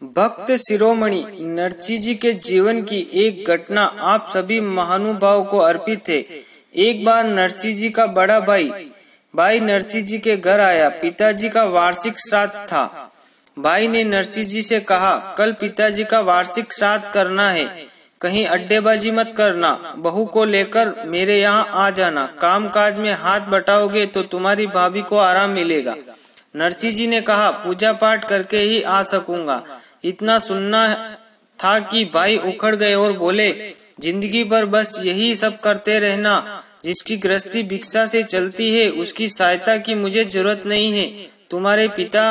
भक्त शिरोमणि नरसी जी के जीवन की एक घटना आप सभी महानुभाव को अर्पित है। एक बार नरसी जी का बड़ा भाई नरसी जी के घर आया। पिताजी का वार्षिक श्राद्ध था। भाई ने नरसी जी से कहा, कल पिताजी का वार्षिक श्राद्ध करना है, कहीं अड्डेबाजी मत करना, बहू को लेकर मेरे यहाँ आ जाना। काम काज में हाथ बटाओगे तो तुम्हारी भाभी को आराम मिलेगा। नरसी जी ने कहा, पूजा पाठ करके ही आ सकूंगा। इतना सुनना था कि भाई उखड़ गए और बोले, जिंदगी भर बस यही सब करते रहना। जिसकी गृहस्थी भिक्षा से चलती है उसकी सहायता की मुझे जरूरत नहीं है। तुम्हारे पिता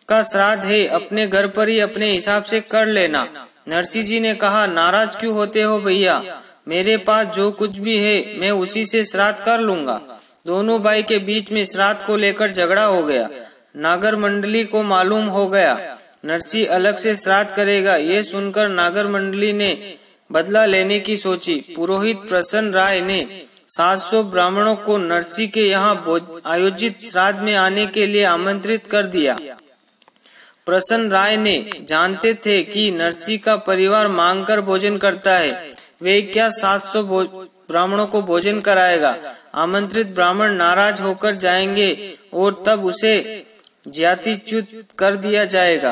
का श्राद्ध है, अपने घर पर ही अपने हिसाब से कर लेना। नरसी जी ने कहा, नाराज क्यों होते हो भैया, मेरे पास जो कुछ भी है मैं उसी से श्राद्ध कर लूंगा। दोनों भाई के बीच में श्राद्ध को लेकर झगड़ा हो गया। नागर मंडली को मालूम हो गया नरसी अलग से श्राद्ध करेगा। ये सुनकर नागर मंडली ने बदला लेने की सोची। पुरोहित प्रसन्न राय ने 700 ब्राह्मणों को नरसी के यहाँ आयोजित श्राद्ध में आने के लिए आमंत्रित कर दिया। प्रसन्न राय ने जानते थे कि नरसी का परिवार मांगकर भोजन करता है, वे क्या 700 ब्राह्मणों को भोजन कराएगा। आमंत्रित ब्राह्मण नाराज होकर जाएंगे और तब उसे ज्यातिच्युत कर दिया जाएगा।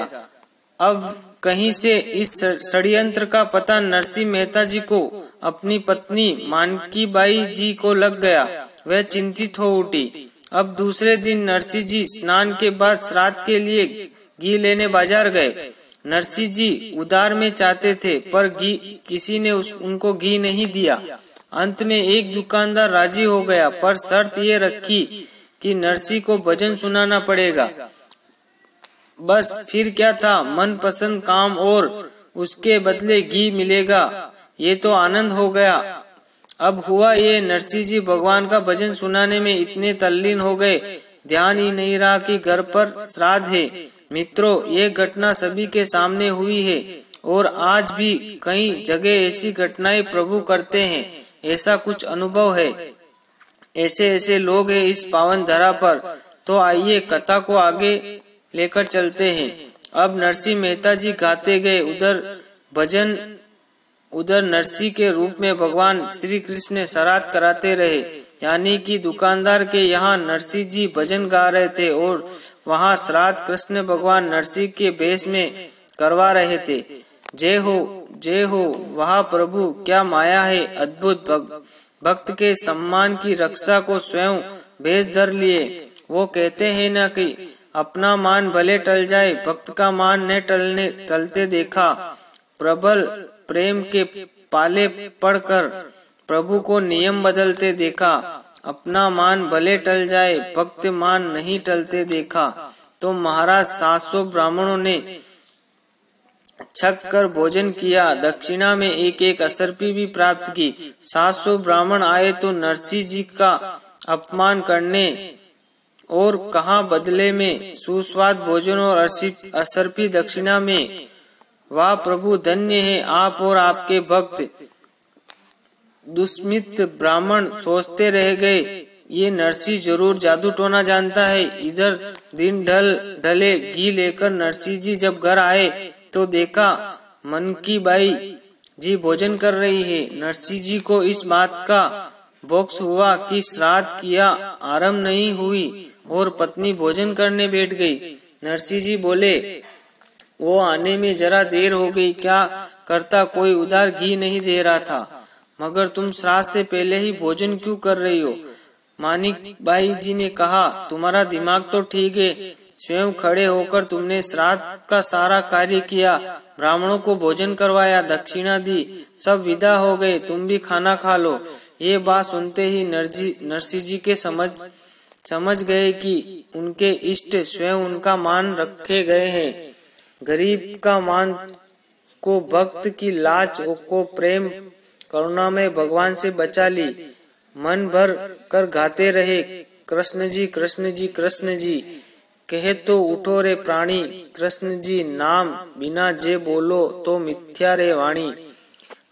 अब कहीं से इस षड्यंत्र का पता नरसी मेहता जी को अपनी पत्नी मानकीबाई जी को लग गया। वह चिंतित हो उठी। अब दूसरे दिन नरसी जी स्नान के बाद श्राद्ध के लिए घी लेने बाजार गए। नरसी जी उधार में चाहते थे पर किसी ने उनको घी नहीं दिया। अंत में एक दुकानदार राजी हो गया पर शर्त ये रखी कि नरसी को भजन सुनाना पड़ेगा। बस फिर क्या था, मनपसंद काम और उसके बदले घी मिलेगा। ये तो आनंद हो गया। अब हुआ ये, नरसी जी भगवान का भजन सुनाने में इतने तल्लीन हो गए, ध्यान ही नहीं रहा कि घर पर श्राद्ध है। मित्रों, ये घटना सभी के सामने हुई है और आज भी कई जगह ऐसी घटनाएं प्रभु करते हैं। ऐसा कुछ अनुभव है, ऐसे लोग हैं इस पावन धरा पर। तो आइए कथा को आगे लेकर चलते हैं। अब नरसी मेहता जी गाते गए, उधर नरसी के रूप में भगवान श्री कृष्ण श्राद्ध कराते रहे। यानी कि दुकानदार के यहाँ नरसी जी भजन गा रहे थे और वहाँ श्राद्ध कृष्ण भगवान नरसी के भेष में करवा रहे थे। जय हो, वहाँ प्रभु क्या माया है, अद्भुत। भक्त के सम्मान की रक्षा को स्वयं भेष धर लिए। वो कहते हैं न कि अपना मान भले टल जाए, भक्त का मान न टलते देखा। प्रबल प्रेम के पाले पड़कर प्रभु को नियम बदलते देखा। अपना मान भले टल जाए, भक्त मान नहीं टलते देखा। तो महाराज 700 ब्राह्मणों ने छक कर भोजन किया। दक्षिणा में एक असरपी भी प्राप्त की। 700 ब्राह्मण आए तो नरसी जी का अपमान करने और कहा बदले में सुस्वाद भोजन और असरपी दक्षिणा में। वाह प्रभु, धन्य है आप और आपके भक्त। दुष्मित ब्राह्मण सोचते रह गए, ये नरसी जरूर जादू टोना जानता है। इधर दिन ढले घी लेकर नरसी जी जब घर आए तो देखा मनकीबाई जी भोजन कर रही है। नरसी जी को इस बात का बोक्स हुआ कि श्राद्ध किया आरंभ नहीं हुई और पत्नी भोजन करने बैठ गई। नरसी जी बोले, वो आने में जरा देर हो गई, क्या करता, कोई उधार घी नहीं दे रहा था, मगर तुम श्राद्ध से पहले ही भोजन क्यों कर रही हो। मानिकबाई जी ने कहा, तुम्हारा दिमाग तो ठीक है, स्वयं खड़े होकर तुमने श्राद्ध का सारा कार्य किया, ब्राह्मणों को भोजन करवाया, दक्षिणा दी, सब विदा हो गए, तुम भी खाना खा लो। ये बात सुनते ही नरसी जी के समझ गए कि उनके इष्ट स्वयं उनका मान रखे गए हैं। गरीब का मान को, भक्त की लाज को प्रेम करुणा में भगवान से बचा ली। मन भर कर गाते रहे, कृष्ण जी कृष्ण जी कृष्ण जी, कहे तो उठो रे प्राणी, कृष्ण जी नाम बिना जे बोलो तो मिथ्या रे वाणी।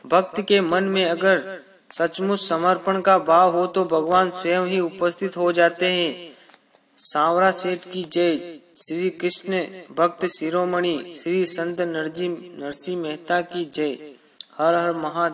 भक्त के मन में अगर सचमुच समर्पण का भाव हो तो भगवान स्वयं ही उपस्थित हो जाते हैं। सांवरा सेठ की जय। श्री कृष्ण भक्त शिरोमणि श्री संत नरसिंह मेहता की जय। हर हर महादेव।